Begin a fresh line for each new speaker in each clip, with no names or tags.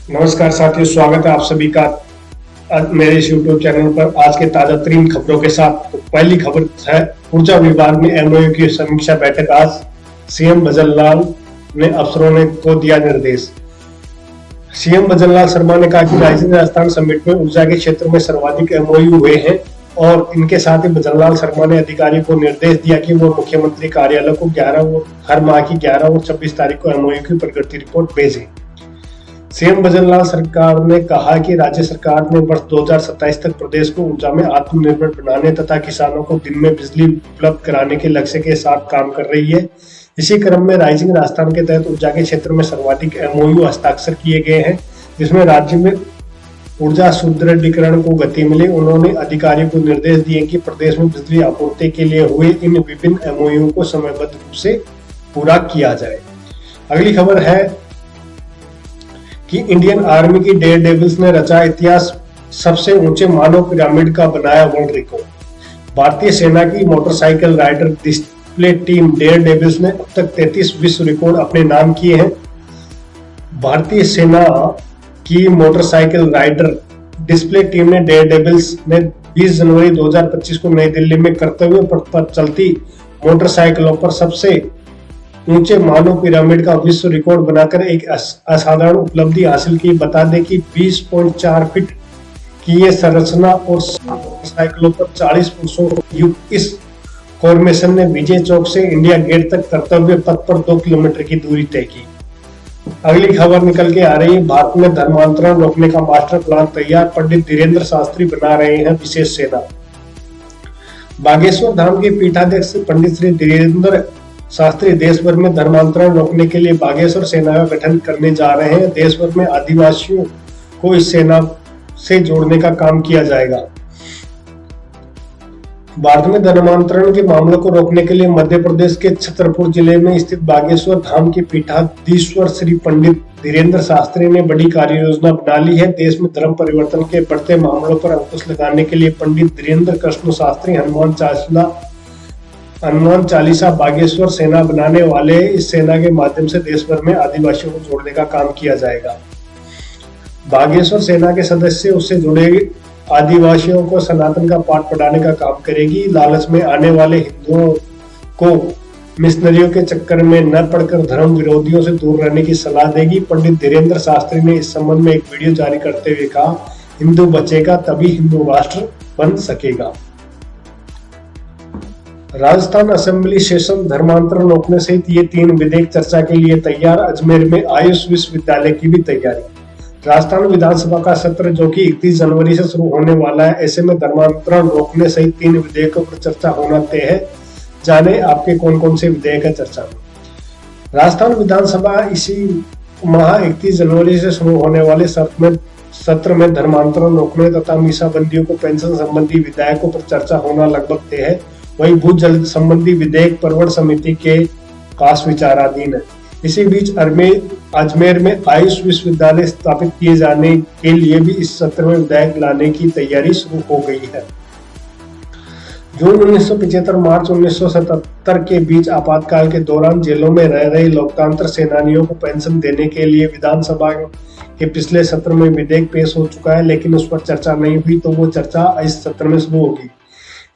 नमस्कार साथियों, स्वागत है आप सभी का मेरे इस यूट्यूब चैनल पर आज के ताजा तरीन खबरों के साथ। तो पहली खबर है, ऊर्जा विभाग में एमओयू की समीक्षा बैठक आज। सीएम भजनलाल ने अफसरों ने को दिया निर्देश। सीएम भजनलाल शर्मा ने कहा कि राइजिंग राजस्थान समिट में ऊर्जा के क्षेत्र में सर्वाधिक एमओयू हुए हैं और इनके साथ ही भजनलाल शर्मा ने अधिकारियों को निर्देश दिया कि वो मुख्यमंत्री कार्यालय को हर माह की 11 और 26 तारीख को एमओयू की प्रगति रिपोर्ट भेजें। सीएम भजनलाल सरकार ने कहा कि राज्य सरकार ने वर्ष 2027 तक प्रदेश को ऊर्जा में आत्मनिर्भर बनाने तथा किसानों को दिन में बिजली उपलब्ध कराने के लक्ष्य के साथ काम कर रही है। इसी क्रम में राइजिंग राजस्थान के तहत ऊर्जा के क्षेत्र में सर्वाधिक एमओयू हस्ताक्षर किए गए हैं, जिसमें राज्य में ऊर्जा सुदृढ़ीकरण को गति मिले। उन्होंने अधिकारियों को निर्देश दिए कि प्रदेश में बिजली आपूर्ति के लिए हुए इन विभिन्न एमओयू को समयबद्ध रूप से पूरा किया जाए। अगली खबर है कि इंडियन आर्मी की डेयर डेविल्स ने रचा इतिहास, सबसे ऊंचे मानव पिरामिड का बनाया वर्ल्ड रिकॉर्ड। भारतीय सेना की motorcycle rider display team Daredevils ने अब तक 33 विश्व रिकॉर्ड अपने नाम किए हैं। भारतीय सेना की मोटरसाइकिल राइडर डिस्प्ले टीम ने डेयर डेविल्स ने 20 जनवरी 2025 को नई दिल्ली में कर्तव्य पथ पर चलती मोटरसाइकिलों पर सबसे ऊंचे मानव पिरामिड का विश्व रिकॉर्ड बनाकर एक असाधारण उपलब्धि हासिल की। बता दें कि 20.4 फीट की ये संरचना और साइकिलों पर 40 पुरुषों युक्त इस फॉर्मेशन ने विजय चौक से इंडिया गेट तक कर्तव्य पथ पर 2 किलोमीटर की दूरी तय की। अगली खबर निकल के आ रही है, भारत में धर्मांतरण रोकने का मास्टर प्लान तैयार, पंडित धीरेन्द्र शास्त्री बना रहे हैं विशेष सेना। बागेश्वर धाम के पीठाध्यक्ष पंडित श्री धीरेन्द्र शास्त्री देश भर में धर्मांतरण रोकने के लिए बागेश्वर सेना का गठन करने जा रहे हैं। देश भर में आदिवासियों को इस सेना से जोड़ने का काम किया जाएगा। भारत में धर्मांतरण के मामलों को रोकने के लिए मध्य प्रदेश के छतरपुर जिले में स्थित बागेश्वर धाम के पीठाधीश्वर श्री पंडित धीरेन्द्र शास्त्री ने बड़ी कार्य योजना बना ली है। देश में धर्म परिवर्तन के बढ़ते मामलों पर अंकुश लगाने के लिए पंडित धीरेन्द्र कृष्ण शास्त्री हनुमान चालीसा बागेश्वर सेना बनाने वाले। इस सेना के माध्यम से देश भर में आदिवासियों को जोड़ने का काम किया जाएगा। बागेश्वर सेना के सदस्य उससे जुड़े आदिवासियों को सनातन का पाठ पढ़ाने का काम करेगी। लालच में आने वाले हिंदुओं को मिशनरियों के चक्कर में न पड़कर धर्म विरोधियों से दूर रहने की सलाह देगी। पंडित धीरेन्द्र शास्त्री ने इस संबंध में एक वीडियो जारी करते हुए कहा, हिंदू बचेगा तभी हिंदू राष्ट्र बन सकेगा। राजस्थान असेंबली सेशन धर्मांतरण रोकने सहित ये 3 विधेयक चर्चा के लिए तैयार। अजमेर में आयुष विश्वविद्यालय की भी तैयारी। राजस्थान विधानसभा का सत्र जो कि 31 जनवरी से शुरू होने वाला है, ऐसे में धर्मांतरण रोकने सहित 3 विधेयकों पर चर्चा होना तय है। जाने आपके कौन कौन से विधेयक है चर्चा में। राजस्थान विधानसभा इसी माह 31 जनवरी से शुरू होने वाले सत्र में धर्मांतरण रोकने तथा मीसाबंदियों को पेंशन संबंधी विधेयकों पर चर्चा होना लगभग तय है। वही भू जल संबंधी विधेयक परवड़ समिति के पास विचाराधीन है। इसी बीच अजमेर में आयुष विश्वविद्यालय स्थापित किए जाने के लिए भी इस सत्र में विधेयक लाने की तैयारी शुरू हो गई है। जून 1975 मार्च 1977 के बीच आपातकाल के दौरान जेलों में रह रहे लोकतंत्र सेनानियों को पेंशन देने के लिए विधानसभा के पिछले सत्र में विधेयक पेश हो चुका है, लेकिन उस पर चर्चा नहीं हुई, तो वो चर्चा इस सत्र में शुरू होगी।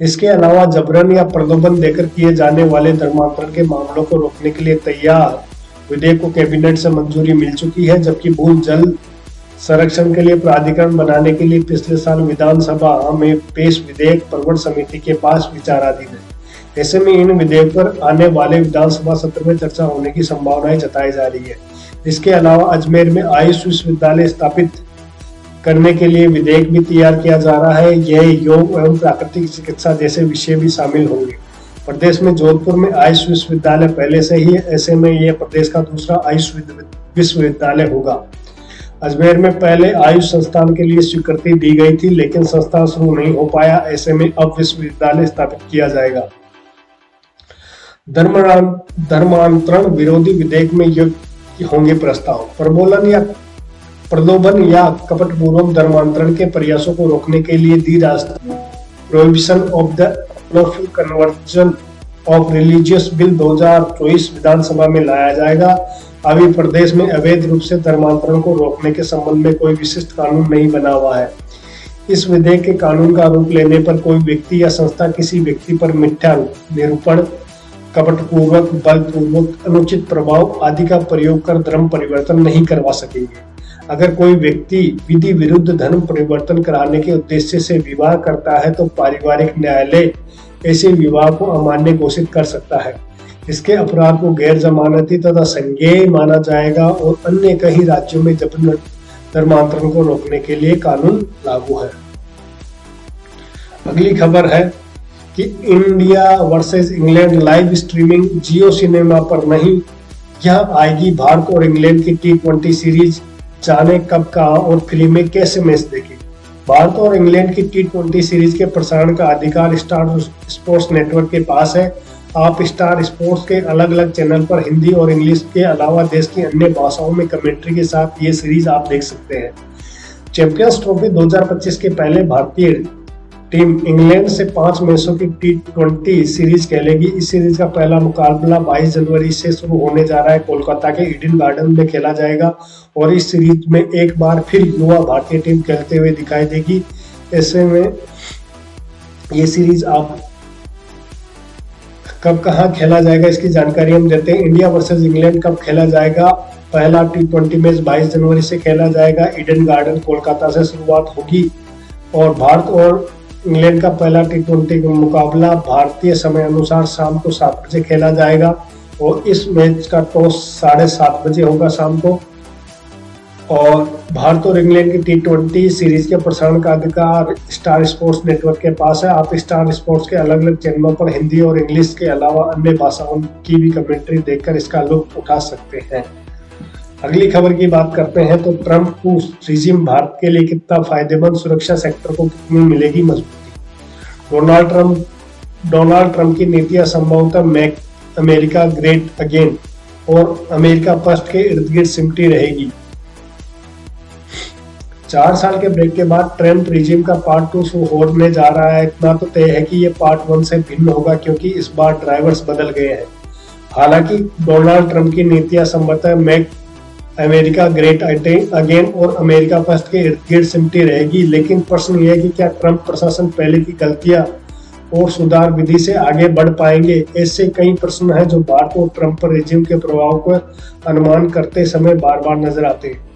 इसके अलावा जबरन या प्रलोभन देकर किए जाने वाले धर्मांतरण के मामलों को रोकने के लिए तैयार विधेयक को कैबिनेट से मंजूरी मिल चुकी है, जबकि भू जल संरक्षण के लिए प्राधिकरण बनाने के लिए पिछले साल विधानसभा में पेश विधेयक परवड़ समिति के पास विचाराधीन है। ऐसे में इन विधेयक पर आने वाले विधानसभा सत्र में चर्चा होने की संभावनाएं जताई जा रही है। इसके अलावा अजमेर में आयुष विश्वविद्यालय स्थापित करने के लिए विधेयक भी तैयार किया जा रहा है। यह योग एवं प्राकृतिक चिकित्सा जैसे विषय भी शामिल होंगे। प्रदेश में जोधपुर में आयुष विश्वविद्यालय पहले से ही है, ऐसे में यह प्रदेश का दूसरा आयुष विश्वविद्यालय होगा। अजमेर में पहले आयुष संस्थान के लिए स्वीकृति दी गई थी, लेकिन संस्थान शुरू नहीं हो पाया। ऐसे में अब विश्वविद्यालय स्थापित किया जाएगा। धर्मांतरण विरोधी विधेयक में होंगे प्रस्ताव। प्रलोभन या कपटपूर्वक धर्मांतरण के प्रयासों को रोकने के लिए दी राष्ट्रीय prohibition of the unlawful conversion of religious bill 2024 विधानसभा में लाया जाएगा। अभी प्रदेश में अवैध रूप से धर्मांतरण को रोकने के संबंध में कोई विशिष्ट कानून नहीं बना हुआ है। इस विधेयक के कानून का रूप लेने पर कोई व्यक्ति या संस्था किसी व्यक्ति पर मिथ्या निरूपण, कपटपूर्वक, बलपूर्वक, अनुचित प्रभाव आदि का प्रयोग कर धर्म परिवर्तन नहीं करवा सकेंगे। अगर कोई व्यक्ति विधि विरुद्ध धर्म परिवर्तन कराने के उद्देश्य से विवाह करता है तो पारिवारिक न्यायालय ऐसे विवाह को अमान्य घोषित कर सकता है। इसके अपराध को गैर जमानती तथा संज्ञेय माना जाएगा और अन्य कई राज्यों में जबरन धर्मांतरण को रोकने के लिए कानून लागू है। अगली खबर है कि India versus England live streaming Jio cinema पर नहीं, यह आएगी भारत और इंग्लैंड की T20 सीरीज। जाने कब, कहां और फिल्में कैसे मैच देखें। भारत और इंग्लैंड की T20 सीरीज के प्रसारण का अधिकार स्टार स्पोर्ट्स नेटवर्क के पास है। आप स्टार स्पोर्ट्स के अलग अलग चैनल पर हिंदी और इंग्लिश के अलावा देश की अन्य भाषाओं में कमेंट्री के साथ ये सीरीज आप देख सकते हैं। चैंपियंस ट्रॉफी 2025 के पहले भारतीय टीम इंग्लैंड से 5 मैचों की T20 सीरीज खेलेगी। इस सीरीज का पहला मुकाबला 22 जनवरी से शुरू होने जा रहा है। कोलकाता के ईडन गार्डन में खेला जाएगा और इस सीरीज में एक बार फिर युवा भारतीय टीम खेलते हुए दिखाई देगी। ऐसे में ये सीरीज आप कब कहां खेला जाएगा इसकी जानकारी हम देते हैं। इंडिया वर्सेस इंग्लैंड कब खेला जाएगा। पहला T20 मैच 22 जनवरी से खेला जाएगा। ईडन गार्डन कोलकाता से शुरुआत होगी और भारत और इंग्लैंड का पहला T20 मुकाबला भारतीय समय अनुसार शाम को 7 बजे खेला जाएगा और इस मैच का टॉस 7:30 बजे होगा शाम को। और भारत और इंग्लैंड की T20 सीरीज के प्रसारण का अधिकार स्टार स्पोर्ट्स नेटवर्क के पास है। आप स्टार स्पोर्ट्स के अलग अलग चैनलों पर हिंदी और इंग्लिश के अलावा अन्य भाषाओं की भी कमेंट्री देखकर इसका लुत्फ उठा सकते हैं। अगली खबर की बात करते हैं तो ट्रंप रिजिम भारत के लिए कितना फायदेमंद, सुरक्षा सेक्टर को कितनी मिलेगी मजबूती। डोनाल्ड ट्रंप की नीतियां संभवतः मेक अमेरिका ग्रेट अगेन और अमेरिका फर्स्ट के इर्द गिर्द सिमटी रहेगी। 4 साल के ब्रेक के बाद ट्रंप रिजिम का पार्ट 2 शुरू होने जा रहा है। इतना तो तय है कि ये पार्ट 1 से भिन्न होगा क्योंकि इस बार ड्राइवर्स बदल गए हैं। हालांकि डोनाल्ड ट्रंप की नीतियां संभवतः मेक अमेरिका ग्रेट अगेन और अमेरिका फर्स्ट के इर्द गिर्द सिमटी रहेगी, लेकिन प्रश्न यह है कि क्या ट्रंप प्रशासन पहले की गलतियां और सुधार विधि से आगे बढ़ पाएंगे। ऐसे कई प्रश्न हैं जो भारत और ट्रंप रिजिम के प्रभाव को अनुमान करते समय बार बार नजर आते हैं।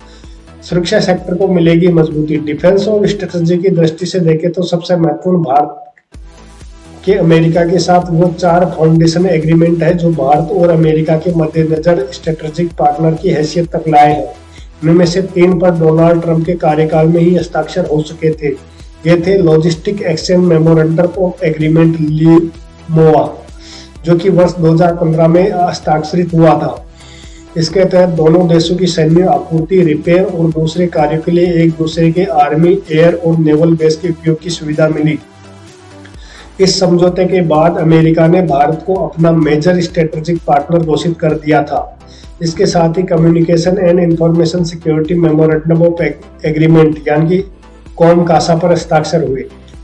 सुरक्षा सेक्टर को मिलेगी मजबूती। डिफेंस और स्ट्रेटजी की दृष्टि से देखें तो सबसे महत्वपूर्ण भारत के अमेरिका के साथ वो 4 फाउंडेशन एग्रीमेंट है जो भारत और अमेरिका के मद्देनजर स्ट्रेटेजिक पार्टनर की हैसियत तक लाए हैं। इनमें से 3 पर डोनाल्ड ट्रंप के कार्यकाल में ही हस्ताक्षर हो चुके थे। ये थे logistic exchange memorandum of agreement LEMOA, जो कि वर्ष 2015 में हस्ताक्षरित हुआ था। इसके तहत दोनों देशों की सैन्य आपूर्ति, रिपेयर और दूसरे कार्यों के लिए एक दूसरे के आर्मी, एयर और नेवल बेस के उपयोग की सुविधा मिली। इस समझौते के बाद अमेरिका ने भारत को अपना मेजर स्ट्रेटेजिक पार्टनर घोषित कर दिया था। इसके साथ ही communication and information security memorandum of agreement यानी कि कॉम कासा पर हस्ताक्षर हुए।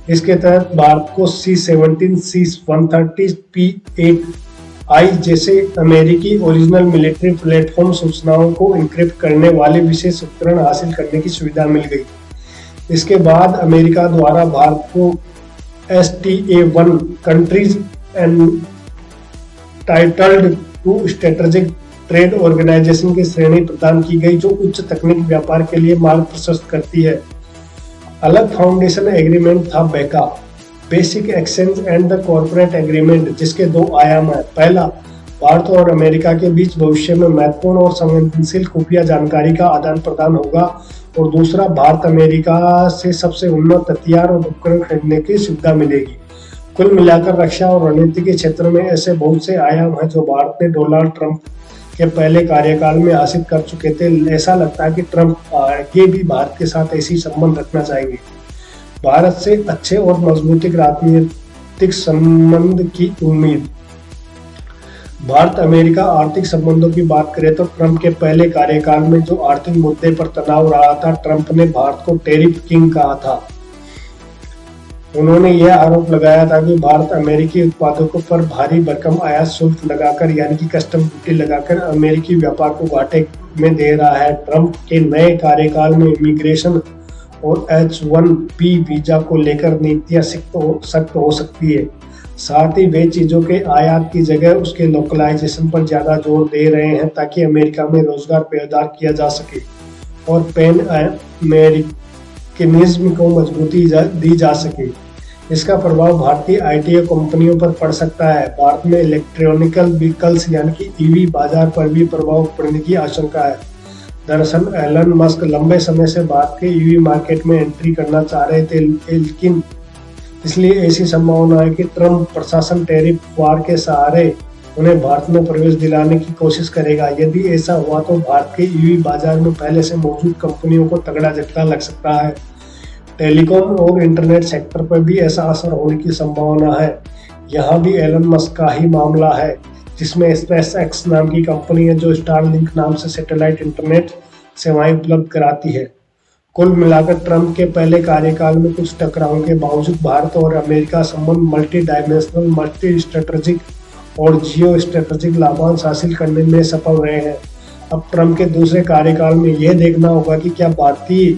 इसके तहत भारत को C-17, C-130, P-8I जैसे अमेरिकी ओरिजिनल मिलिट्री प्लेटफॉर्म सूचनाओं को इनक्रिप्ट करने वाले विशेष उपकरण हासिल करने की सुविधा मिल गई। इसके बाद अमेरिका द्वारा भारत को STA-1 countries entitled to strategic trade organisation की श्रेणी प्रदान की गई, जो उच्च तकनीक व्यापार के लिए मार्ग प्रशस्त करती है। अलग फाउंडेशन एग्रीमेंट था बेका, basic exchange and the corporate agreement, जिसके 2 आयाम है। पहला, भारत और अमेरिका के बीच भविष्य में महत्वपूर्ण और संवेदनशील खुफिया जानकारी का आदान प्रदान होगा और दूसरा, भारत अमेरिका से सबसे उन्नत हथियार और उपकरण खरीदने की सुविधा मिलेगी। कुल मिलाकर रक्षा और रणनीति के क्षेत्र में ऐसे बहुत से आयाम हैं जो भारत ने डोनाल्ड ट्रंप के पहले कार्यकाल में हासिल कर चुके थे। ऐसा लगता है कि ट्रंप आगे भी भारत के साथ ऐसी संबंध रखना चाहेंगे। भारत से अच्छे और मजबूत राजनीतिक संबंध की उम्मीद। भारत अमेरिका आर्थिक संबंधों की बात करें तो ट्रंप के पहले कार्यकाल में जो आर्थिक मुद्दे पर तनाव रहा था, ट्रंप ने भारत को टैरिफ किंग कहा था। उन्होंने यह आरोप लगाया था कि भारत अमेरिकी उत्पादकों पर भारी भरकम आयात शुल्क लगाकर यानी कि कस्टम ड्यूटी लगाकर अमेरिकी व्यापार को घाटे में दे रहा है। ट्रंप के नए कार्यकाल में इमिग्रेशन और H-1B वीजा को लेकर नीतियां सख्त हो सकती है। साथ ही वे चीजों के आयात की जगह उसके लोकलाइजेशन पर ज्यादा जोर दे रहे हैं ताकि अमेरिका में रोजगार पैदा किया जा सके और पैन अमेरिकनिज्म को मजबूती दी जा सके। इसका प्रभाव भारतीय आईटी कंपनियों पर पड़ सकता है। भारत में इलेक्ट्रॉनिकल व्हीकल्स यानी कि ईवी बाजार पर भी प्रभाव पड़ने की आशंका है। दरअसल एलन मस्क लंबे समय से भारत के ईवी मार्केट में एंट्री करना चाह रहे थे, लेकिन इसलिए ऐसी संभावना है कि ट्रंप प्रशासन टैरिफ वार के सहारे उन्हें भारत में प्रवेश दिलाने की कोशिश करेगा। यदि ऐसा हुआ तो भारत के ईवी बाजार में पहले से मौजूद कंपनियों को तगड़ा झटका लग सकता है। टेलीकॉम और इंटरनेट सेक्टर पर भी ऐसा असर होने की संभावना है। यहाँ भी एलन मस्क का ही मामला है, जिसमें स्पेसएक्स नाम की कंपनी है जो स्टारलिंक नाम से सैटेलाइट इंटरनेट सेवाएं उपलब्ध कराती है। कुल मिलाकर ट्रंप के पहले कार्यकाल में कुछ टकरावों के बावजूद भारत और अमेरिका संबंध मल्टी डायमेंशनल, मल्टी स्ट्रेटेजिक और जियो स्ट्रेटेजिक लाभांश हासिल करने में सफल रहे हैं। अब ट्रंप के दूसरे कार्यकाल में यह देखना होगा कि क्या भारतीय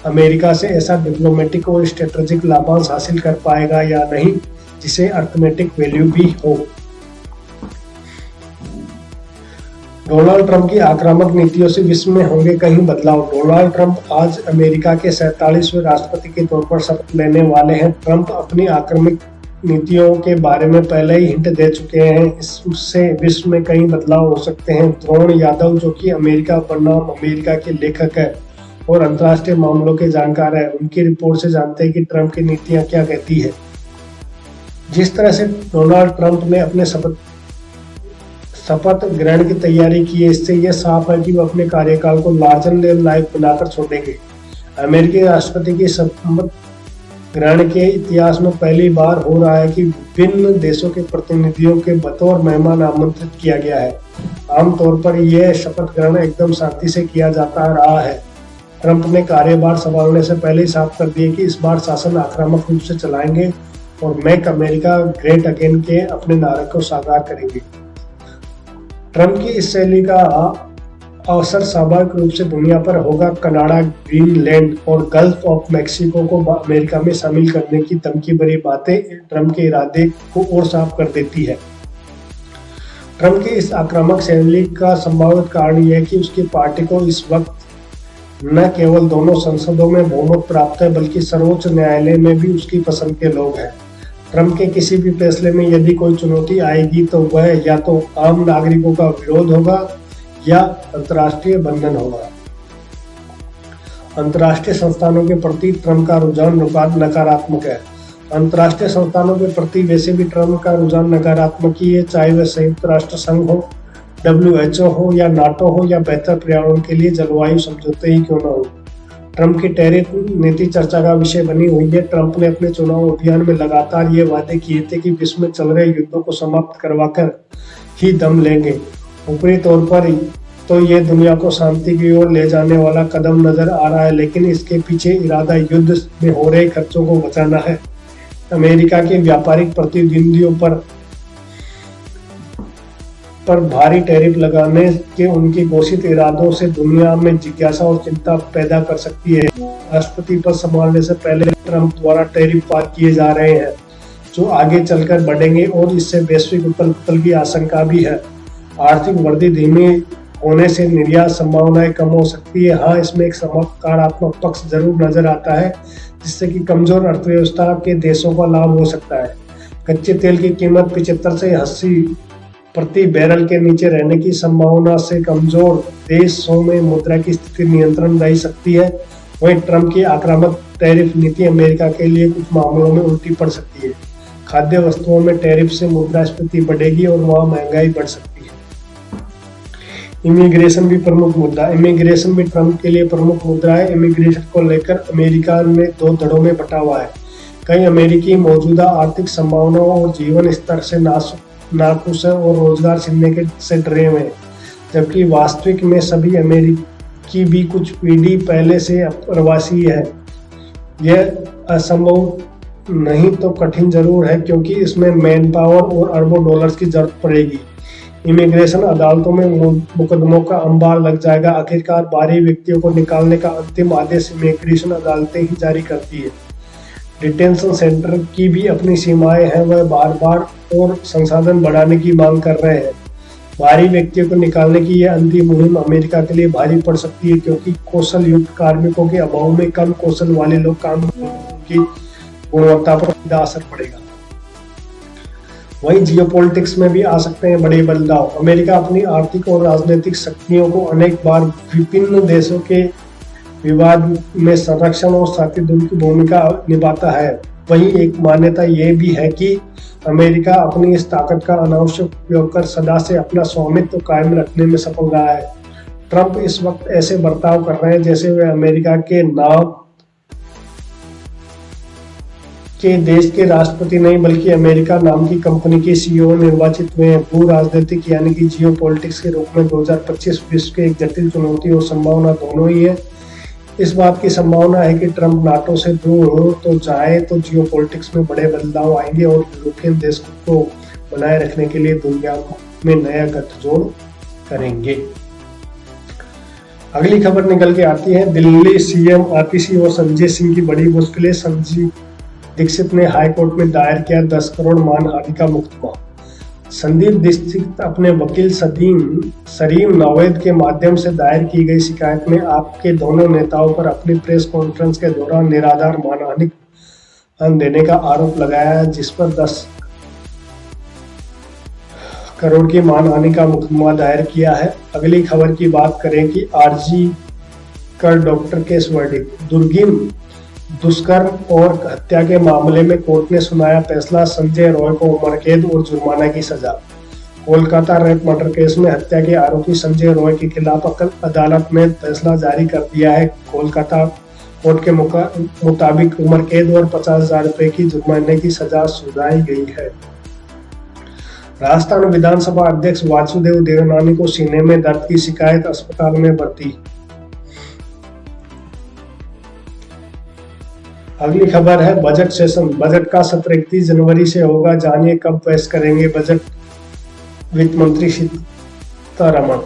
अमेरिका से ऐसा डिप्लोमेटिक और स्ट्रेटेजिक लाभांश हासिल कर पाएगा या नहीं, जिसे अर्थमेटिक वैल्यू भी हो। डोनाल्ड ट्रंप की आक्रामक नीतियों से विश्व में होंगे कहीं बदलाव। डोनाल्ड ट्रंप आज अमेरिका के 47वें राष्ट्रपति के तौर पर शपथ लेने वाले हैं। ट्रंप अपनी आक्रामक नीतियों के बारे में पहले ही हिंट दे चुके हैं। इससे विश्व में कई बदलाव हो सकते हैं। द्रोण यादव, जो कि अमेरिका बनाम अमेरिका के लेखक है और अंतर्राष्ट्रीय मामलों के जानकार है, उनकी रिपोर्ट से जानते हैं कि ट्रंप की नीतियां क्या कहती है। जिस तरह से डोनाल्ड ट्रंप ने अपने शपथ ग्रहण की तैयारी की है, इससे यह साफ है कि वह अपने कार्यकाल को लार्जर देन लाइफ बनाकर छोड़ेंगे। अमेरिकी राष्ट्रपति की शपथ ग्रहण के इतिहास में पहली बार हो रहा है कि विभिन्न देशों के प्रतिनिधियों के बतौर मेहमान आमंत्रित किया गया है। आमतौर पर यह शपथ ग्रहण एकदम शांति से किया जाता रहा है। ट्रंप ने कार्यभार संभालने से पहले ही साफ कर दिया कि इस बार शासन आक्रामक रूप से चलाएंगे और मेक अमेरिका ग्रेट अगेन के अपने नारे को साकार करेंगे। ट्रंप की इस शैली का अवसर स्वाभाविक रूप से दुनिया पर होगा। कनाडा, ग्रीनलैंड और गल्फ ऑफ मैक्सिको को अमेरिका में शामिल करने की धमकी भरी बातें ट्रंप के इरादे को और साफ कर देती है। ट्रंप की इस आक्रामक शैली का संभावित कारण यह है कि उसकी पार्टी को इस वक्त न केवल दोनों संसदों में बहुमत प्राप्त है, बल्कि सर्वोच्च न्यायालय में भी उसकी पसंद के लोग हैं। ट्रंप के किसी भी फैसले में यदि कोई चुनौती आएगी तो वह या तो आम नागरिकों का विरोध होगा या अंतर्राष्ट्रीय बंधन होगा। अंतर्राष्ट्रीय संस्थानों के प्रति ट्रंप का रुझान नकारात्मक है। अंतर्राष्ट्रीय संस्थानों के प्रति वैसे भी ट्रंप का रुझान नकारात्मक ही है, चाहे वह संयुक्त राष्ट्र संघ हो, WHO हो या नाटो हो या बेहतर पर्यावरण के लिए जलवायु समझौते ही क्यों न हो। ट्रंप की टैरिफ नीति चर्चा का विषय बनी हुई है। ट्रंप ने अपने चुनाव अभियान में लगातार ये वादे किए थे कि विश्व में चल रहे युद्धों को समाप्त करवाकर ही दम लेंगे। ऊपरी तौर पर तो ये दुनिया को शांति की ओर ले जाने वाला कदम नजर आ रहा है, लेकिन इसके पीछे इरादा युद्ध में हो रहे खर्चों को बचाना है। अमेरिका के व्यापारिक प्रतिद्वंदियों पर भारी टैरिफ लगाने के उनके घोषित इरादों से दुनिया में जिज्ञासा और चिंता पैदा कर सकती है। राष्ट्रपति पद संभालने से पहले ट्रंप द्वारा टैरिफ पार किए जा रहे हैं, जो आगे चलकर बढ़ेंगे और इससे वैश्विक उथल पुथल की आशंका भी है। आर्थिक वृद्धि धीमी होने से निर्यात संभावनाएं कम हो सकती है। हाँ, इसमें एक सकारात्मक पक्ष जरूर नजर आता है, जिससे कि कमजोर अर्थव्यवस्था के देशों का लाभ हो सकता है। कच्चे तेल की कीमत 75 से 80 प्रति बैरल के नीचे रहने की संभावना से कमजोर देशों में मुद्रा की स्थिति नियंत्रण रह सकती है। वहीं ट्रंप की आक्रामक टैरिफ नीति अमेरिका के लिए कुछ मामलों में उल्टी पड़ सकती है। खाद्य वस्तुओं में टैरिफ से मुद्रास्फीति बढ़ेगी और वहां महंगाई बढ़ सकती है। इमिग्रेशन भी प्रमुख मुद्दा। इमिग्रेशन भी ट्रंप के लिए प्रमुख मुद्दा है। इमिग्रेशन को लेकर अमेरिका में दो धड़ों में बटा हुआ है। कई अमेरिकी मौजूदा आर्थिक संभावनाओं और जीवन स्तर से नाखुश है और रोजगार छीनने से डरे हुए हैं, जबकि वास्तविक में सभी अमेरिकी भी कुछ पीढ़ी पहले से प्रवासी है। यह असंभव नहीं तो कठिन जरूर है, क्योंकि इसमें मैन पावर और अरबों डॉलर्स की जरूरत पड़ेगी। इमिग्रेशन अदालतों में मुकदमों का अंबार लग जाएगा। आखिरकार बाहरी व्यक्तियों को निकालने का अंतिम आदेश इमिग्रेशन अदालतें ही जारी करती है। डिटेंशन सेंटर की भी अपनी सीमाएं हैं, वह बार बार और संसाधन बढ़ाने की मांग कर रहे हैं। बाहरी व्यक्तियों को निकालने की यह अंतिम मुहिम अमेरिका के लिए भारी पड़ सकती है, क्योंकि कौशल युक्त कार्मिकों के अभाव में कम कौशल वाले लोग काम की गुणवत्ता पर सीधा असर पड़ेगा। वहीं जियोपॉलिटिक्स में भी आ सकते हैं बड़े बदलाव। अमेरिका अपनी आर्थिक और राजनीतिक शक्तियों को अनेक बार विभिन्न देशों के विवाद में संरक्षण और साथीदूत की भूमिका निभाता है। वहीं एक मान्यता यह भी है कि अमेरिका अपनी इस ताकत का अनावश्यक उपयोग कर सदा से अपना स्वामित्व कायम रखने में सफल रहा है। ट्रंप इस वक्त ऐसे बर्ताव कर रहे हैं जैसे वे अमेरिका के नाम के देश के राष्ट्रपति नहीं, बल्कि अमेरिका नाम की कंपनी के सीईओ निर्वाचित हुए हैं। भू राजनीतिक यानी कि जियोपॉलिटिक्स के रूप में 2025 विश्व के एक जटिल चुनौती और संभावना दोनों ही है। इस बात की संभावना है कि ट्रंप नाटो से दूर हो तो चाहे तो जियोपॉलिटिक्स में बड़े बदलाव आएंगे और यूरोपियन देश को बनाए रखने के लिए दुनिया में नया गठजोड़ करेंगे। अगली खबर निकल के आती है, दिल्ली सीएम आतिशी और संजय सिंह की बड़ी मुश्किलें। संजीव दीक्षित ने हाईकोर्ट में दायर किया 10 करोड़ मानहानि का मुकदमा। संदीप दीक्षित अपने वकील सलीम नावेद के माध्यम से दायर की गई शिकायत में आपके दोनों नेताओं पर अपनी प्रेस कॉन्फ्रेंस के दौरान निराधार मानहानि देने का आरोप लगाया है, जिस पर 10 करोड़ की मानहानि का मुकदमा दायर किया है। अगली खबर की बात करें कि आरजी कर डॉक्टर केस वर्डिक्ट। दुर्गम दुष्कर्म और हत्या के मामले में कोर्ट ने सुनाया फैसला, संजय रॉय को उम्र कैद और जुर्माना की सजा। कोलकाता रेप मर्डर केस में हत्या के आरोपी संजय रॉय के खिलाफ अदालत ने फैसला जारी कर दिया है। कोलकाता कोर्ट के मुताबिक उम्र कैद और 50,000 रुपए की जुर्माने की सजा सुनाई गई है। राजस्थान विधानसभा अध्यक्ष वासुदेव देवनानी को सीने में दर्द की शिकायत, अस्पताल में भर्ती। अगली खबर है बजट सेशन। बजट का सत्र 31 जनवरी से होगा, जानिए कब पेश करेंगे बजट वित्त मंत्री सीतारमण।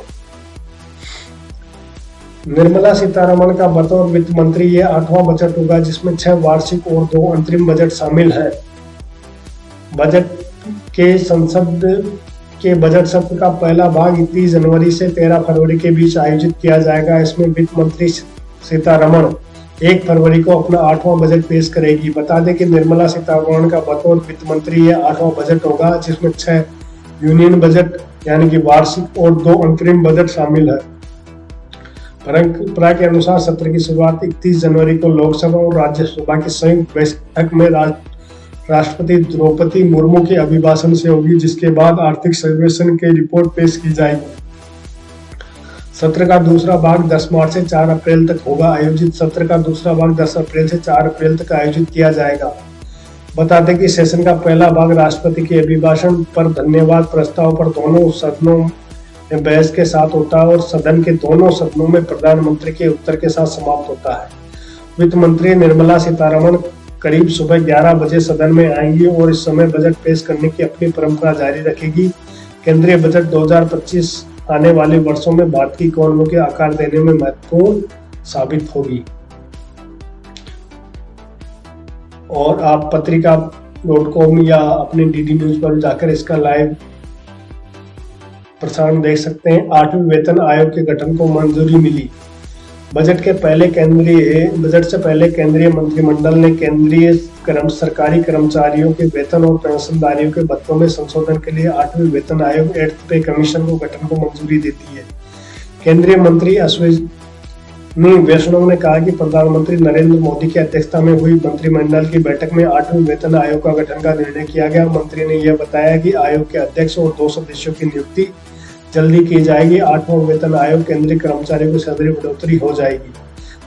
निर्मला सीतारमण का बतौर वित्त मंत्री ये 8वां बजट होगा, जिसमें 6 वार्षिक और 2 अंतरिम बजट शामिल हैं। बजट के संसद के बजट सत्र का पहला भाग 31 जनवरी से 13 फरवरी के बीच आयोजित किया जाएगा। इसमें वित्त मंत्री सीतारमण 1 फरवरी को अपना 8वां बजट पेश करेगी। बता दें कि निर्मला सीतारमण का बतौर वित्त मंत्री यह 8वां बजट होगा, जिसमें 6 यूनियन बजट यानी कि वार्षिक और 2 अंतरिम बजट शामिल है। परंपरा के अनुसार सत्र की शुरुआत 31 जनवरी को लोकसभा और राज्यसभा की संयुक्त बैठक में राष्ट्रपति द्रौपदी मुर्मू के अभिभाषण से होगी, जिसके बाद आर्थिक सर्वेक्षण की रिपोर्ट पेश की जाएगी। सत्र का दूसरा भाग 10 मार्च से 4 अप्रैल तक होगा। आयोजित सत्र का दूसरा भाग 10 अप्रैल से 4 अप्रैल तक आयोजित किया जाएगा। बता दें कि सेशन का पहला भाग राष्ट्रपति के अभिभाषण पर धन्यवाद प्रस्ताव पर दोनों सदनों में बहस के साथ होता है और सदन के दोनों सदनों में प्रधानमंत्री के उत्तर के साथ समाप्त होता है। वित्त मंत्री निर्मला सीतारमण करीब सुबह 11 बजे सदन में आएंगी और इस समय बजट पेश करने की अपनी परंपरा जारी रखेगी। केंद्रीय बजट 2025 आने वाले वर्षों में भारत की इकोनॉमी के आकार देने में महत्वपूर्ण साबित होगी। और आप पत्रिका.com या अपने डीडी न्यूज पर जाकर इसका लाइव प्रसारण देख सकते हैं। 8वें वेतन आयोग के गठन को मंजूरी मिली। बजट से पहले केंद्रीय मंत्रिमंडल ने केंद्रीय सरकारी कर्मचारियों के वेतन और पेंशनधारियों के भत्तों में संशोधन के लिए 8वें वेतन आयोग 8th पे कमीशन को गठन को मंजूरी देती है। केंद्रीय मंत्री अश्विनी वैष्णव ने कहा कि प्रधानमंत्री नरेंद्र मोदी की अध्यक्षता में हुई मंत्रिमंडल की बैठक में 8वें वेतन आयोग का गठन का निर्णय किया गया। मंत्री ने यह बताया कि आयोग के अध्यक्ष और 2 सदस्यों की नियुक्ति जल्दी की जाएगी। 8वां वेतन आयोग केंद्रीय कर्मचारियों को सैलरी बढ़ोतरी हो जाएगी।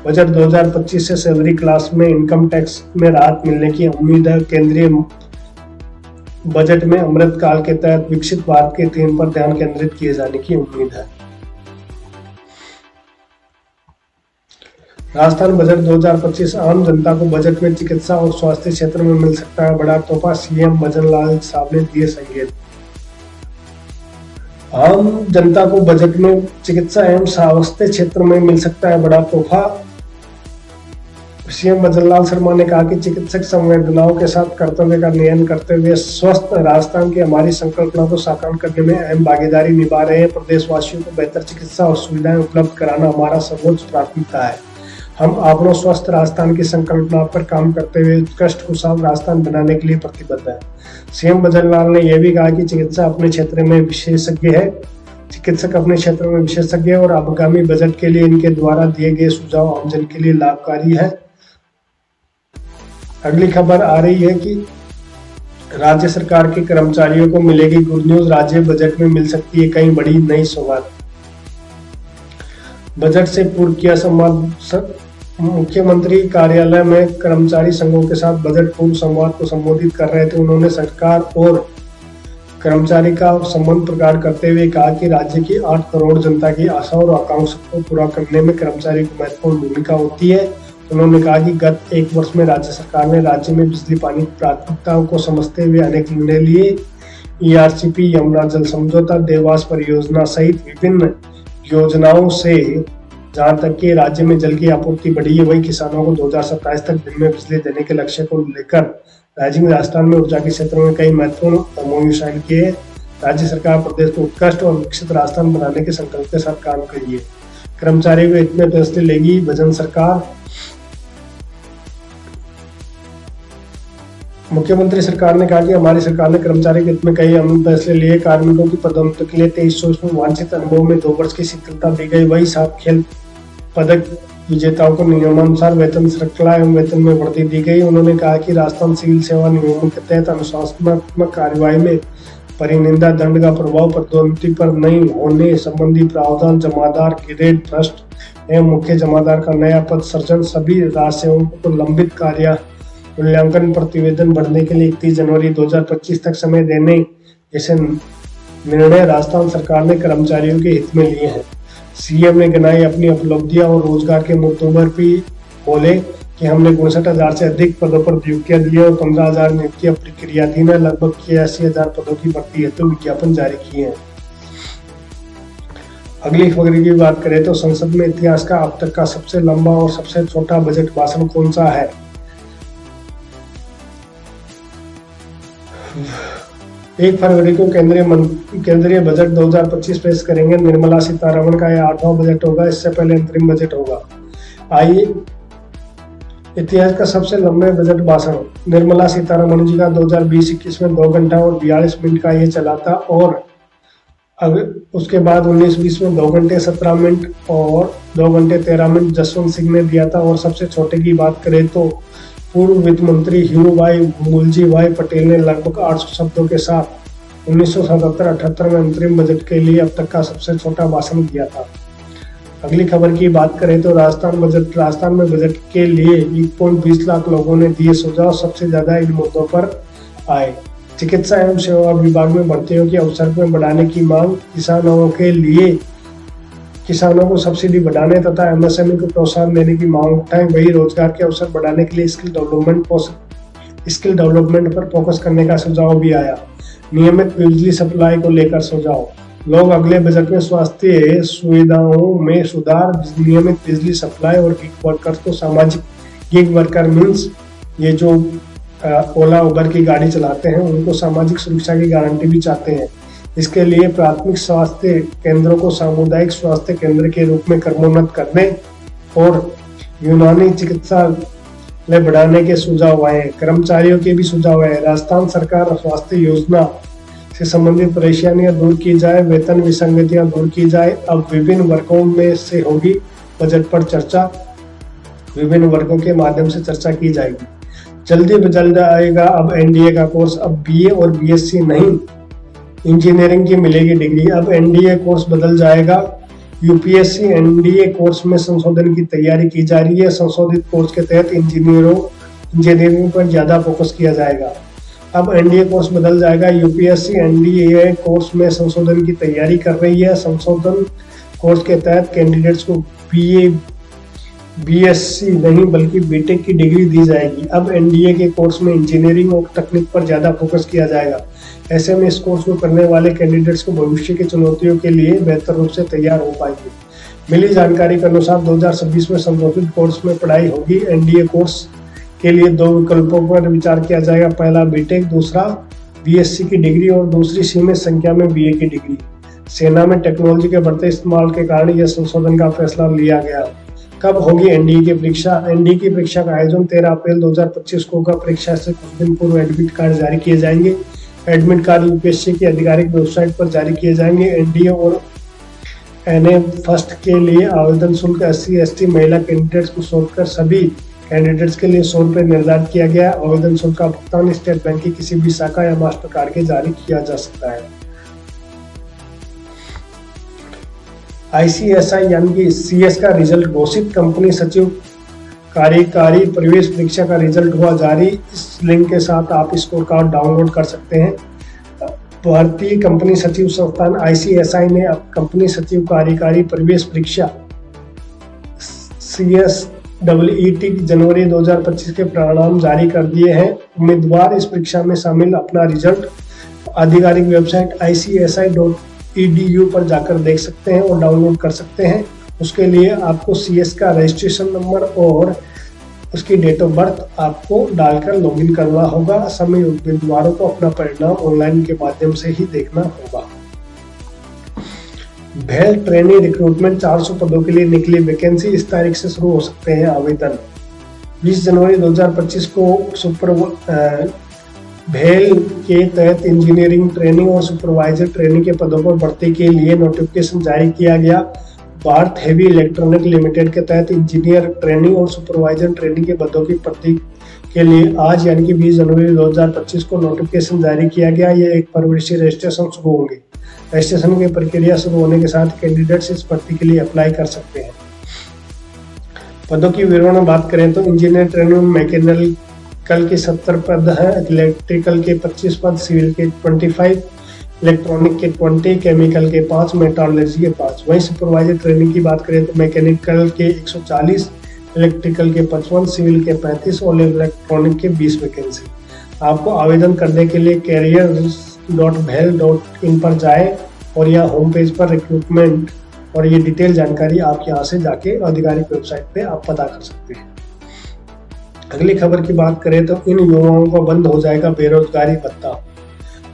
बजट 2025 से सैलरी क्लास में इनकम टैक्स में राहत मिलने की उम्मीद है। केंद्रीय बजट में अमृत काल के तहत विकसित भारत के थीम पर ध्यान केंद्रित किए जाने की उम्मीद है। राजस्थान बजट 2025 आम जनता को बजट में चिकित्सा और स्वास्थ्य क्षेत्र में मिल सकता है बड़ा तोहफा, सीएम भजन लाल साहब ने दिए संकेत। आम जनता को बजट में चिकित्सा एवं स्वास्थ्य क्षेत्र में मिल सकता है बड़ा तोहफा। सीएम भजन लाल शर्मा ने कहा कि चिकित्सक संवेदनाओं के साथ कर्तव्य का निर्वहन करते हुए स्वस्थ राजस्थान की हमारी संकल्पना को साकार करने में अहम भागीदारी निभा रहे हैं। प्रदेशवासियों को बेहतर चिकित्सा और सुविधाएं उपलब्ध कराना हमारा सर्वोच्च प्राथमिकता है। हम अपनों स्वस्थ राजस्थान की संकल्पना पर काम करते हुए उत्कृष्ट खुशहाल राजस्थान बनाने के लिए प्रतिबद्ध है। सीएम भजन लाल ने यह भी कहा कि चिकित्सा अपने क्षेत्र में विशेषज्ञ है, चिकित्सक अपने क्षेत्र में विशेषज्ञ है और आगामी बजट के लिए इनके द्वारा दिए गए सुझाव आमजन के लिए लाभकारी है। अगली खबर आ रही है कि राज्य सरकार के कर्मचारियों को मिलेगी गुड न्यूज, राज्य बजट में मिल सकती है कई बड़ी नई सौगात। बजट से पूर्व किया संवाद। मुख्यमंत्री कार्यालय में कर्मचारी संघों के साथ बजट पूर्व संवाद को संबोधित कर रहे थे। उन्होंने सरकार और कर्मचारी का संबंध प्रकट करते हुए कहा कि राज्य की 8 करोड़ जनता की आशा और आकांक्षा को पूरा करने में कर्मचारी की महत्वपूर्ण भूमिका होती है। उन्होंने कहा कि गत 1 वर्ष में राज्य सरकार ने राज्य में बिजली पानी की प्राथमिकताओं को समझते हुए अनेक निर्णय लिए। ईआरसीपी, यमुना जल समझौता, देवास परियोजना सहित विभिन्न योजनाओं से जहां तक कि राज्य में जल की आपूर्ति बढ़ी है, वही किसानों को 2027 तक दिन में बिजली देने के लक्ष्य को लेकर राज्य में राजस्थान में ऊर्जा के क्षेत्र में कई महत्वपूर्ण एमओयू साइन किए। राज्य सरकार प्रदेश को उत्कृष्ट और विकसित राजस्थान बनाने के संकल्प के साथ काम कर रही है। कर्मचारियों को इतने फैसले लेगी भजन सरकार। मुख्यमंत्री सरकार ने कहा कि हमारी सरकार ने कर्मचारी के हित में कई अहम फैसले लिए। कार्मिकों की पदोन्नति के लिए 2300 में वांछित अनुभव में 2 वर्ष की शिथिलता दी गई। वही 7 खेल पदक विजेताओं को नियमानुसार वेतन श्रृंखला एवं वेतन में वृद्धि दी गई। उन्होंने कहा कि राजस्थान सिविल सेवा नियमों के तहत अनुशासनात्मक कार्यवाही में परिनिंदा दंड का प्रभाव पदोन्नति पर नहीं होने संबंधी प्रावधान, जमादार ग्रेड फर्स्ट एवं मुख्य जमादार का नया पद सृजन, सभी राजसेवकों को लंबित कार्य मूल्यांकन प्रतिवेदन बढ़ने के लिए 31 जनवरी 2025 तक समय देने जैसे निर्णय राजस्थान सरकार ने कर्मचारियों के हित में लिए हैं। सीएम ने गिनाई अपनी उपलब्धियां और रोजगार के मुद्दों पर भी बोले कि हमने 62,000 से अधिक पदों पर नियुक्तियां दी और 15,000 नियुक्तियां प्रक्रियाधीन है। लगभग 81,000 पदों की भर्ती हेतु विज्ञापन जारी किए हैं। अगली खबर की बात करें तो संसद में इतिहास का अब तक का सबसे लंबा और सबसे छोटा बजट भाषण कौन सा है? 1 फरवरी को केंद्रीय बजट 2025 पेश करेंगे। निर्मला सीतारमण का यह 8वां बजट होगा। इससे पहले अंतरिम बजट होगा। आइए, इतिहास का सबसे लंबे बजट भाषण निर्मला सीतारमण जी का 2020-21 में 2 घंटा और 42 मिनट का ये चला था और उसके बाद 19-20 में 2 घंटे 17 मिनट और 2 घंटे 13 मिनट जसवंत सिंह ने दिया था। और सबसे छोटे की बात करें तो पूर्व वित्त मंत्री हीरू भाई मूलजी भाई पटेल ने लगभग 800 शब्दों के साथ 1977-78 में अंतरिम बजट के लिए अब तक का सबसे छोटा भाषण दिया था। अगली खबर की बात करें तो राजस्थान में बजट के लिए 1.20 लाख लोगों ने दिए सुझाव। सबसे ज्यादा इन मुद्दों पर आए। चिकित्सा एवं सेवा विभाग में भर्तियों के अवसर में बढ़ाने की मांग, किसानों को सब्सिडी बढ़ाने तथा एमएसएमई को प्रोत्साहन देने की मांग उठाई। वही रोजगार के अवसर बढ़ाने के लिए स्किल डेवलपमेंट पर फोकस करने का सुझाव भी आया। नियमित बिजली सप्लाई को लेकर सुझाव। लोग अगले बजट में स्वास्थ्य सुविधाओं में सुधार, नियमित बिजली सप्लाई और गिग वर्कर्स को सामाजिक, गिग वर्कर मीन्स ये जो ओला उबर की गाड़ी चलाते हैं उनको सामाजिक सुरक्षा की गारंटी भी चाहते हैं। इसके लिए प्राथमिक स्वास्थ्य केंद्रों को सामुदायिक स्वास्थ्य केंद्र के रूप में क्रमोन्नत करने और यूनानी चिकित्सालय बढ़ाने के सुझाव आए। कर्मचारियों के भी सुझाव आए। राजस्थान सरकार स्वास्थ्य योजना से संबंधित परेशानियां दूर की जाए, वेतन विसंगतियां दूर की जाए। अब विभिन्न वर्गों में से होगी बजट पर चर्चा, विभिन्न वर्गों के माध्यम से चर्चा की जाएगी। जल्द आएगा अब एनडीए का कोर्स। अब बीए और बीएससी नहीं, इंजीनियरिंग की मिलेगी डिग्री। अब एनडीए कोर्स बदल जाएगा। यूपीएससी एनडीए कोर्स में संशोधन की तैयारी की जा रही है। संशोधित कोर्स के तहत इंजीनियरिंग पर ज्यादा फोकस किया जाएगा। अब एनडीए कोर्स बदल जाएगा। यूपीएससी एनडीए कोर्स में संशोधन की तैयारी कर रही है। संशोधन कोर्स के तहत कैंडिडेट्स को बीए बीएससी नहीं बल्कि बीटेक की डिग्री दी जाएगी। अब एनडीए के कोर्स में इंजीनियरिंग और तकनीक पर ज्यादा फोकस किया जाएगा। ऐसे में इस कोर्स को करने वाले कैंडिडेट्स को भविष्य की चुनौतियों के लिए बेहतर रूप से तैयार हो पाएंगे। मिली जानकारी के अनुसार 2026 में संशोधित कोर्स में पढ़ाई होगी। एनडीए कोर्स के लिए दो विकल्पों पर विचार किया जाएगा, पहला बीटेक, दूसरा बीएससी की डिग्री और दूसरी सीमित संख्या में बीए की डिग्री। सेना में टेक्नोलॉजी के बढ़ते इस्तेमाल के कारण यह संशोधन का फैसला लिया गया। कब होगी एनडीए की परीक्षा? एनडीए की परीक्षा का आयोजन 13 अप्रैल 2025 को होगा। परीक्षा से कुछ दिन पूर्व एडमिट कार्ड जारी किए जाएंगे। एडमिट कार्ड यूपीएससी की आधिकारिक वेबसाइट पर जारी किए जाएंगे। एनडीए और एनए फर्स्ट के लिए आवेदन शुल्क SC ST महिला कैंडिडेट्स को छोड़कर सभी कैंडिडेट्स के लिए 100 रुपये निर्धारित किया गया। आवेदन शुल्क का भुगतान स्टेट बैंक की किसी भी शाखा या मास्टर कार्ड के जारी किया जा सकता है। ICSI यानी कि CS का रिजल्ट घोषित। कंपनी सचिव कार्यकारी प्रवेश परीक्षा का रिजल्ट हुआ जारी। इस लिंक के साथ आप स्कोर कार्ड डाउनलोड कर सकते हैं। भारतीय कंपनी सचिव संस्थान ICSI ने अब कंपनी सचिव कार्यकारी प्रवेश परीक्षा CSEET जनवरी 2025 के परिणाम जारी कर दिए हैं। उम्मीदवार इस परीक्षा में शामिल अपना रिजल्ट आधिकारिक वेबसाइट ICSI.edu पर जाकर देख सकते हैं और डाउनलोड कर सकते हैं। उसके लिए आपको CS का रजिस्ट्रेशन नंबर और उसकी डेट ऑफ बर्थ आपको डालकर लॉगिन करना होगा। सभी उम्मीदवारों को अपना परिणाम ऑनलाइन के माध्यम से ही देखना होगा। भेल ट्रेनी रिक्रूटमेंट 400 पदों के लिए निकली वैकेंसी। इस तारीख से शुरू हो सकते हैं आवेदन। 20 जनवरी 2025 को भेल के तहत इंजीनियरिंग ट्रेनिंग और सुपरवाइजर ट्रेनिंग के पदों पर भर्ती के लिए नोटिफिकेशन जारी किया गया। भारत हेवी इलेक्ट्रॉनिक लिमिटेड के तहत इंजीनियर ट्रेनिंग और सुपरवाइजर ट्रेनिंग के पदों की भर्ती के लिए आज यानी कि 20 जनवरी 2025 को नोटिफिकेशन जारी किया गया। ये 1 फरवरी से रजिस्ट्रेशन शुरू होंगे। रजिस्ट्रेशन की प्रक्रिया शुरू होने के साथ कैंडिडेट्स इस भर्ती के लिए अप्लाई कर सकते हैं। पदों की विवरण में बात करें तो इंजीनियर ट्रेनिंग में मैकेनिकल के 70 पद हैं, इलेक्ट्रिकल के 25 पद, सिविल के 25, इलेक्ट्रॉनिक के 20, केमिकल के 5, मेट्रोलॉजी के 5। वहीं सुपरवाइजर ट्रेनिंग की बात करें तो मैकेनिकल के 140, इलेक्ट्रिकल के 55, सिविल के 35 और इलेक्ट्रॉनिक के 20 वैकेंसी। आपको आवेदन करने के लिए careers.bhel.in पर जाएं और यहाँ होम पेज पर रिक्रूटमेंट और ये डिटेल जानकारी आप यहाँ से जाके आधिकारिक वेबसाइट पे आप पता कर सकते हैं। अगली खबर की बात करें तो इन युवाओं को बंद हो जाएगा बेरोजगारी भत्ता।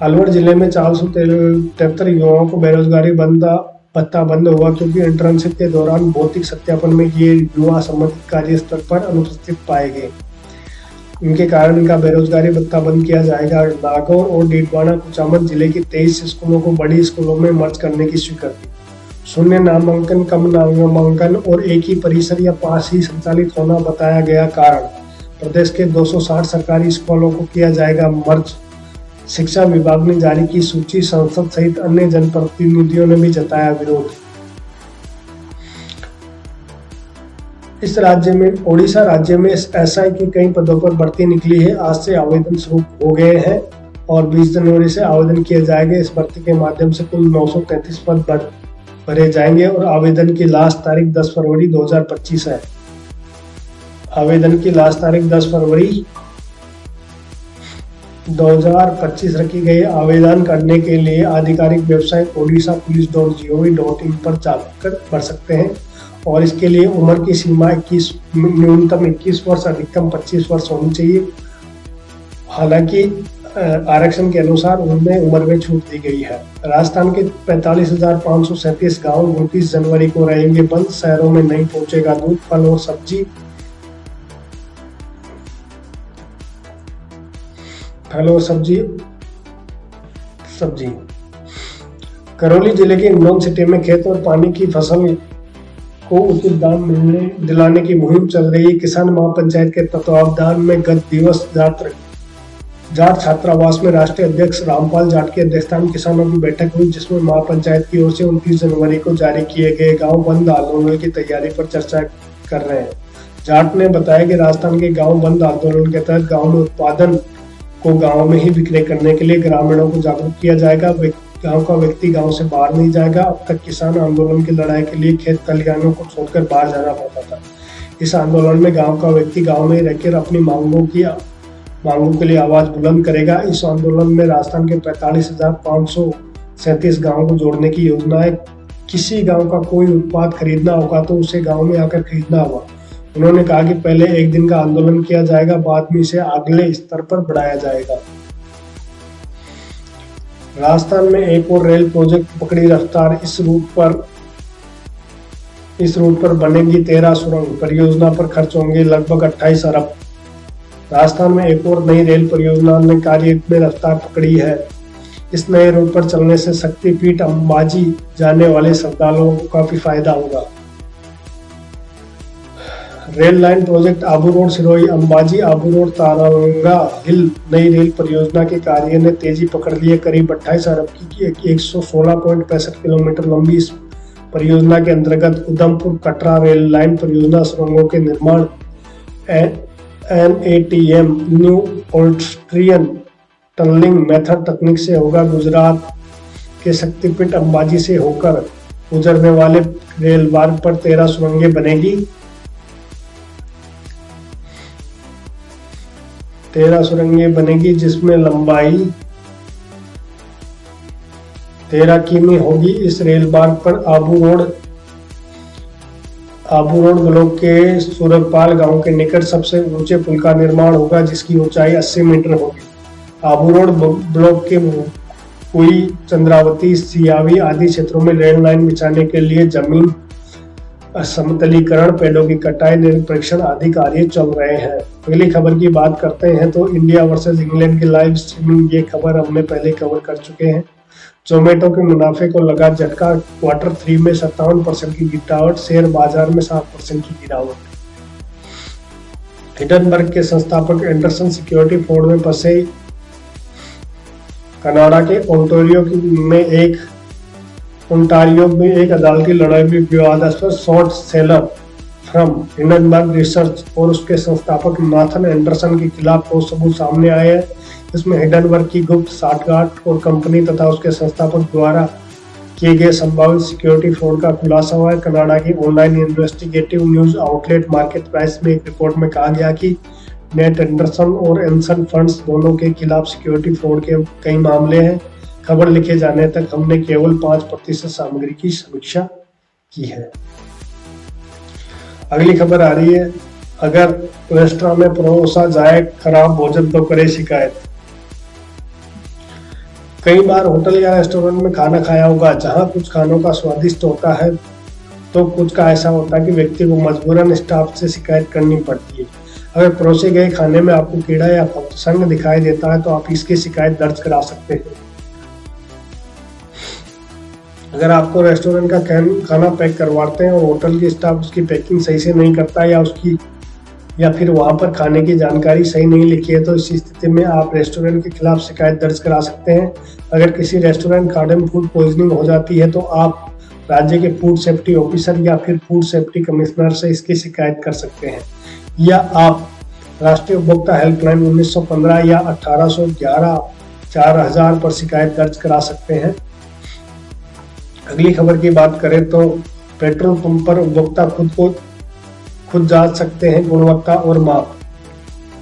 अलवर जिले में 473 युवाओं को बेरोजगारी भत्ता बंद हुआ क्योंकि इंटर्नशिप के दौरान भौतिक सत्यापन में ये युवा संबंधित कार्यस्थल पर अनुपस्थित पाए गए। इनके कारण इनका बेरोजगारी भत्ता बंद किया जाएगा। नागौर और डीडवाना कुचामन जिले के 23 स्कूलों को बड़ी स्कूलों में मर्ज करने की स्वीकृति। शून्य नामांकन, कम नामांकन और एक ही परिसर या पास ही संचालित होना बताया गया कारण। प्रदेश के 260 सरकारी स्कूलों को किया जाएगा मर्ज। शिक्षा विभाग ने जारी की सूची। संसद सहित अन्य जनप्रतिनिधियों ने भी जताया विरोध। इस राज्य में ओडिशा राज्य में SI की कई पदों पर भर्ती निकली है। आज से आवेदन शुरू हो गए हैं और 20 जनवरी से आवेदन किए जाएंगे। इस भर्ती के माध्यम से कुल 933 पद भरे जाएंगे और आवेदन की लास्ट तारीख 10 फरवरी 2025 है। आवेदन की लास्ट तारीख 10 फरवरी 2025 रखी गई। आवेदन करने के लिए आधिकारिक वेबसाइट odishapolice.gov.in पर जाकर भर सकते हैं और इसके लिए उम्र की सीमा न्यूनतम 21 वर्ष, अधिकतम 25 वर्ष होनी चाहिए। हालांकि आरक्षण के अनुसार उनमें उम्र में छूट दी गई है। राजस्थान के 45,537 गाँव 29 जनवरी को रहेंगे बंद। शहरों में नहीं पहुंचेगा दूध, फल और सब्जी। सब्जी। करौली जिले के इंदौर सिटी में खेत और पानी की फसल को उचित दाम दिलाने की मुहिम चल रही है। किसान महापंचायत के तत्वावधान में गत दिवस जाट छात्रावास में राष्ट्रीय अध्यक्ष रामपाल जाट की अध्यक्षता में किसानों की बैठक हुई, जिसमें महापंचायत की ओर से 29 जनवरी को जारी किए गए गांव बंद आंदोलन की तैयारी पर चर्चा कर रहे हैं। जाट ने बताया कि राजस्थान के गांव बंद आंदोलन के तहत गांव में उत्पादन को गांव में ही विक्रय करने के लिए ग्रामीणों को जागरूक किया जाएगा। गांव का व्यक्ति गांव से बाहर नहीं जाएगा। अब तक किसान आंदोलन की लड़ाई के लिए खेत खलिहानों को छोड़कर बाहर जाना पड़ता था। इस आंदोलन में गांव का व्यक्ति गांव में रहकर अपनी मांगों के लिए आवाज बुलंद करेगा। इस आंदोलन में राजस्थान के 45,537 गाँव को जोड़ने की योजना है। किसी गांव का कोई उत्पाद खरीदना होगा तो उसे गांव में आकर खरीदना होगा। उन्होंने कहा कि पहले एक दिन का आंदोलन किया जाएगा, बाद में इसे अगले स्तर पर बढ़ाया जाएगा। राजस्थान में एक और रेल प्रोजेक्ट पकड़ी रफ्तार। इस रूट पर बनेगी 13 सुरंग। परियोजना पर खर्च होंगे लगभग 28 अरब। राजस्थान में एक और नई रेल परियोजना ने कार्य में रफ्तार पकड़ी है। इस नए रूट पर चलने से शक्तिपीठ अंबाजी जाने वाले श्रद्धालुओं को काफी फायदा होगा। Rail line project Abu road Sirohi Ambaji Abu road Taranga hill नई रेल परियोजना के कार्य ने तेजी पकड़ ली है। करीब 28 अरब की 116.65 किलोमीटर लंबी इस परियोजना के अंतर्गत उधमपुर कटरा रेल लाइन परियोजना सुरंगों के निर्माण NATM new Austrian tunnelling method तकनीक से होगा। गुजरात के शक्तिपीठ अंबाजी से होकर गुजरने वाले रेल मार्ग पर 13 सुरंगें बनेगी। 13 सुरंगें बनेगी जिसमें लंबाई 13 किमी होगी। इस रेल मार्ग पर आबू रोड ब्लॉक के सूरजपाल गांव के निकट सबसे ऊंचे पुल का निर्माण होगा जिसकी ऊंचाई 80 मीटर होगी। आबू रोड ब्लॉक के कुई चंद्रावती सियावी आदि क्षेत्रों में रेल लाइन बिछाने के लिए जमीन समतलीकरण, पेड़ों की कटाई, निरीक्षण आदि कार्य चल रहे हैं। अगली खबर की बात करते हैं तो इंडिया वर्सेस इंग्लैंड की लाइव स्ट्रीमिंग, ये खबर हमने पहले कवर कर चुके हैं। जोमेटो के मुनाफे को लगा झटका। Q3 में 57% की गिरावट, शेयर बाजार में 7% की गिरावट। हिडनबर्ग के संस्थापक एंडरसन सिक्योरिटी फ्रॉड में फंसे। कनाडा के ओंटारियो में एक अदालती लड़ाई में विवादास्पद short seller firm Hindenburg research और उसके संस्थापक नाथन एंडरसन के खिलाफ ठोस सबूत सामने आए हैं। इसमें हिडनबर्ग की गुप्त साठगांठ और कंपनी तथा उसके संस्थापक द्वारा किए गए संभावित सिक्योरिटी फ्रॉड का खुलासा हुआ है। कनाडा की online investigative news outlet market price में एक रिपोर्ट में कहा गया कि नेट एंडरसन और एंसन फंड्स दोनों के खिलाफ सिक्योरिटी फ्रॉड के कई मामले हैं। खबर लिखे जाने तक हमने केवल 5% सामग्री की समीक्षा की है। अगली खबर आ रही है, अगर रेस्टोरेंट में परोसा जाए खराब भोजन तो करे शिकायत। कई बार होटल या रेस्टोरेंट में खाना खाया होगा जहां कुछ खानों का स्वादिष्ट होता है तो कुछ का ऐसा होता है कि व्यक्ति को मजबूरन स्टाफ से शिकायत करनी पड़ती है। अगर परोसे गए खाने में आपको कीड़ा या फफूंद दिखाई देता है तो आप इसकी शिकायत दर्ज करा सकते हैं। अगर आपको रेस्टोरेंट का खाना पैक करवाते हैं और होटल के स्टाफ उसकी पैकिंग सही से नहीं करता या फिर वहां पर खाने की जानकारी सही नहीं लिखी है तो इस स्थिति में आप रेस्टोरेंट के खिलाफ शिकायत दर्ज करा सकते हैं। अगर किसी रेस्टोरेंट खाने में फूड पॉइजनिंग हो जाती है तो आप राज्य के फूड सेफ्टी ऑफिसर या फिर फूड सेफ्टी कमिश्नर से इसकी शिकायत कर सकते हैं, या आप राष्ट्रीय उपभोक्ता हेल्पलाइन 1915 या 1811 4000 पर शिकायत दर्ज करा सकते हैं। अगली खबर की बात करें तो पेट्रोल पंप पर उपभोक्ता खुद जांच सकते हैं गुणवत्ता और माप।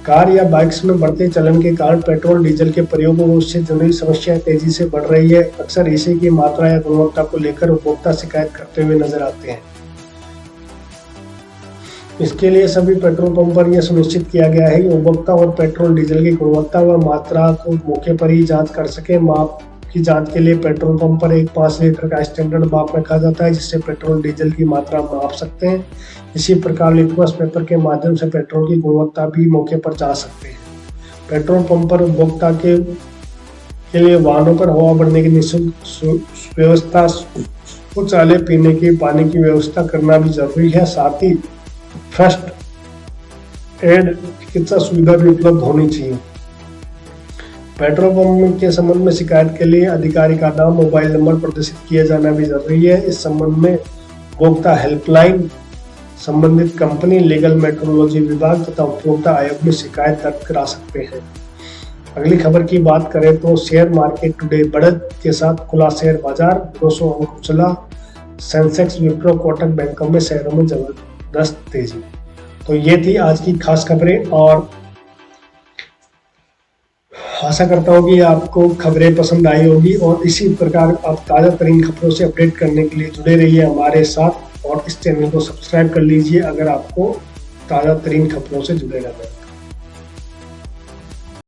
कार या बाइक्स में बढ़ते चलन के कारण पेट्रोल डीजल के प्रयोग और उससे जुड़ी समस्याएं तेजी से बढ़ रही है। अक्सर इसी की मात्रा या गुणवत्ता को लेकर उपभोक्ता शिकायत करते हुए नजर आते हैं। इसके लिए सभी पेट्रोल पंप पर यह सुनिश्चित किया गया है कि उपभोक्ता और पेट्रोल डीजल की गुणवत्ता व मात्रा को मौके पर ही जांच कर सके। माप की जांच के लिए पेट्रोल पंप पर एक 5 लीटर का स्टैंडर्ड माप रखा जाता है जिससे पेट्रोल डीजल की मात्रा माप सकते हैं। इसी प्रकार लिटमस पेपर के माध्यम से पेट्रोल की गुणवत्ता भी मौके पर जा सकते हैं। पेट्रोल पंप पर उपभोक्ता के लिए वाहनों पर हवा भरने की निःशुल्क व्यवस्था, शौचालय, पीने की पानी की व्यवस्था करना भी जरूरी है। साथ ही फर्स्ट एड चिकित्सा सुविधा भी उपलब्ध होनी चाहिए। पेट्रोल पंप के संबंध में शिकायत के लिए अधिकारी का नाम, मोबाइल नंबर प्रदर्शित किया जाना भी जरूरी है। इस संबंध में उपभोक्ता हेल्पलाइन, संबंधित कंपनी, लीगल मेट्रोलॉजी विभाग तथा उपभोक्ता आयोग में शिकायत दर्ज करा सकते हैं। अगली खबर की बात करें तो शेयर मार्केट टुडे बढ़त के साथ खुला शेयर बाजार, 200 अंक उछला। सेंसेक्स, विप्रो, कोटक बैंकों में शेयरों में जबरदस्त तेजी। तो ये थी आज की खास खबरें, और आशा करता हूँ कि आपको खबरें पसंद आई होगी, और इसी प्रकार आप ताज़ा तरीन खबरों से अपडेट करने के लिए जुड़े रहिए हमारे साथ, और इस चैनल को सब्सक्राइब कर लीजिए अगर आपको ताज़ा तरीन खबरों से जुड़े रहना है।